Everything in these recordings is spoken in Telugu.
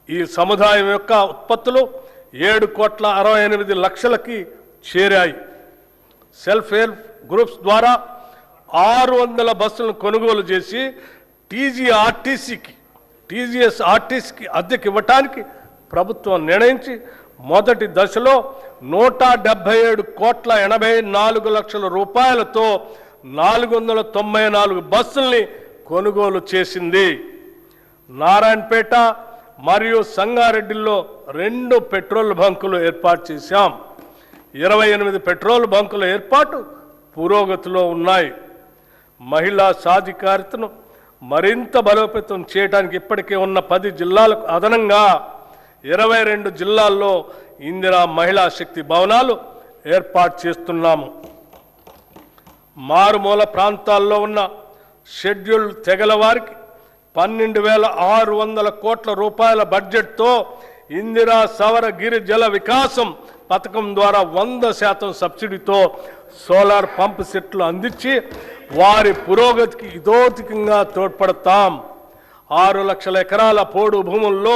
ఈ సముదాయం యొక్క ఉత్పత్తులు 7,68,00,000కి చేరాయి. సెల్ఫ్ హెల్ప్ గ్రూప్స్ ద్వారా 600 బస్సులను కొనుగోలు చేసి టీజీఎస్ ఆర్టీసీకి అద్దెకి ఇవ్వటానికి ప్రభుత్వం నిర్ణయించి మొదటి దశలో 177,84,00,000 రూపాయలతో 494 బస్సుల్ని కొనుగోలు చేసింది. నారాయణపేట మరియు సంగారెడ్డిలో 2 పెట్రోల్ బంకులు ఏర్పాటు చేశాం. 28 పెట్రోల్ బంకుల ఏర్పాటు పురోగతిలో ఉన్నాయి. మహిళా సాధికారితను మరింత బలోపేతం చేయడానికి ఇప్పటికే ఉన్న 10 జిల్లాలకు అదనంగా 22 జిల్లాల్లో ఇందిరా మహిళా శక్తి భవనాలు ఏర్పాటు చేస్తున్నాము. మారుమూల ప్రాంతాల్లో ఉన్న షెడ్యూల్డ్ తెగల వారికి 12,600 కోట్ల రూపాయల బడ్జెట్తో ఇందిరా సవర గిరి జల వికాసం పథకం ద్వారా 100% సబ్సిడీతో సోలార్ పంప్ సెట్లు అందించి వారి పురోగతికి ఇదోతికంగా తోడ్పడతాం. 6 లక్షల ఎకరాల పోడు భూముల్లో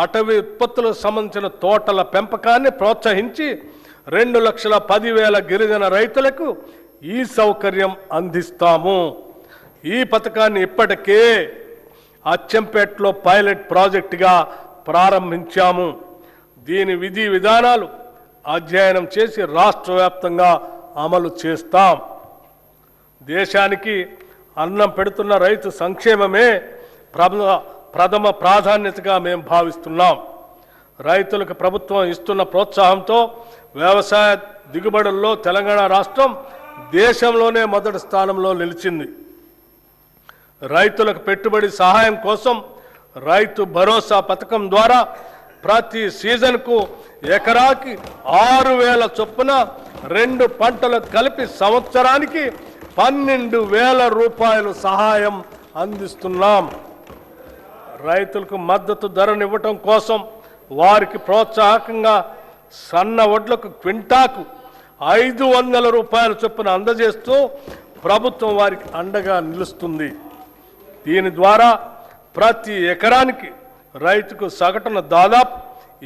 అటవీ ఉత్పత్తులకు సంబంధించిన తోటల పెంపకాన్ని ప్రోత్సహించి 2,10,000 గిరిజన రైతులకు ఈ సౌకర్యం అందిస్తాము. ఈ పథకాన్ని ఇప్పటికే అచ్చంపేటలో పైలట్ ప్రాజెక్టుగా ప్రారంభించాము. దీని విధి విధానాలు అధ్యయనం చేసి రాష్ట్ర వ్యాప్తంగా అమలు చేస్తాం. దేశానికి అన్నం పెడుతున్న రైతు సంక్షేమమే ప్రథమ ప్రాధాన్యతగా మేము భావిస్తున్నాం. రైతులకు ప్రభుత్వం ఇస్తున్న ప్రోత్సాహంతో వ్యవసాయ దిగుబడుల్లో తెలంగాణ రాష్ట్రం దేశంలోనే మొదటి స్థానంలో నిలిచింది. రైతులకు పెట్టుబడి సహాయం కోసం రైతు భరోసా పథకం ద్వారా ప్రతి సీజన్కు ఎకరాకి 6,000 చొప్పున 2 పంటలు కలిపి సంవత్సరానికి 12,000 రూపాయలు సహాయం అందిస్తున్నాం. రైతులకు మద్దతు ధరనివ్వటం కోసం వారికి ప్రోత్సాహకంగా సన్న వడ్లకు క్వింటాకు 500 రూపాయల చొప్పున అందజేస్తూ ప్రభుత్వం వారికి అండగా నిలుస్తుంది. దీని ద్వారా ప్రతి ఎకరానికి రైతుకు సగటున దాదాపు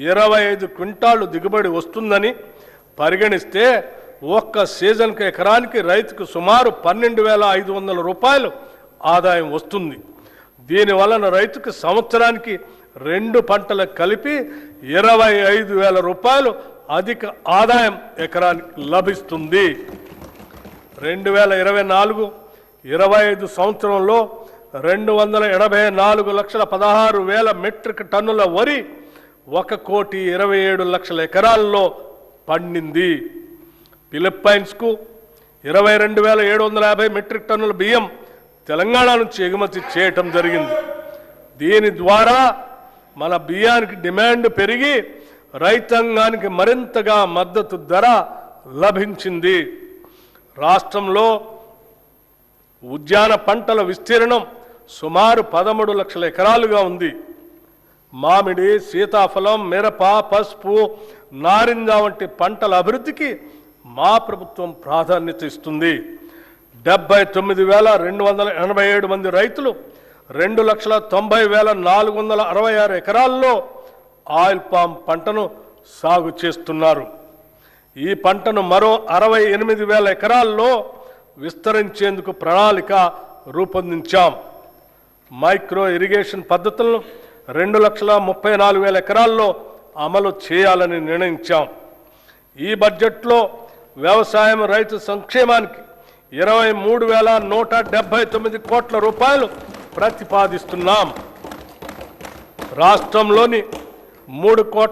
25 క్వింటాళ్లు దిగుబడి వస్తుందని పరిగణిస్తే ఒక్క సీజన్కు ఎకరానికి రైతుకు సుమారు 12,500 రూపాయలు ఆదాయం వస్తుంది. దీనివలన రైతుకు సంవత్సరానికి 2 పంటలకు కలిపి 25,000 రూపాయలు అధిక ఆదాయం ఎకరానికి లభిస్తుంది. 2024-25 సంవత్సరంలో 284,16,000 మెట్రిక్ టన్నుల వరి 1,27,00,000 ఎకరాల్లో పండింది. ఫిలిప్పైన్స్కు 22,750 మెట్రిక్ టన్నుల బియ్యం తెలంగాణ నుంచి ఎగుమతి చేయటం జరిగింది. దీని ద్వారా మన బియ్యానికి డిమాండ్ పెరిగి రైతాంగానికి మరింతగా మద్దతు ధర లభించింది. రాష్ట్రంలో ఉద్యాన పంటల విస్తీర్ణం సుమారు 13 లక్షల ఎకరాలుగా ఉంది. మామిడి, సీతాఫలం, మిరప, పసుపు, నారింజ వంటి పంటల అభివృద్ధికి మా ప్రభుత్వం ప్రాధాన్యత ఇస్తుంది. 79,287 మంది రైతులు 2,90,466 ఎకరాల్లో ఆయిల్ పామ్ పంటను సాగు చేస్తున్నారు. ఈ పంటను మరో 68,000 ఎకరాల్లో విస్తరించేందుకు ప్రణాళిక రూపొందించాం. మైక్రో ఇరిగేషన్ పద్ధతులను 2,34,000 ఎకరాల్లో అమలు చేయాలని నిర్ణయించాం. ఈ బడ్జెట్లో వ్యవసాయం రైతు సంక్షేమానికి 23,179 కోట్ల రూపాయలు ప్రతిపాదిస్తున్నాం. రాష్ట్రంలోని 3 కోట్ల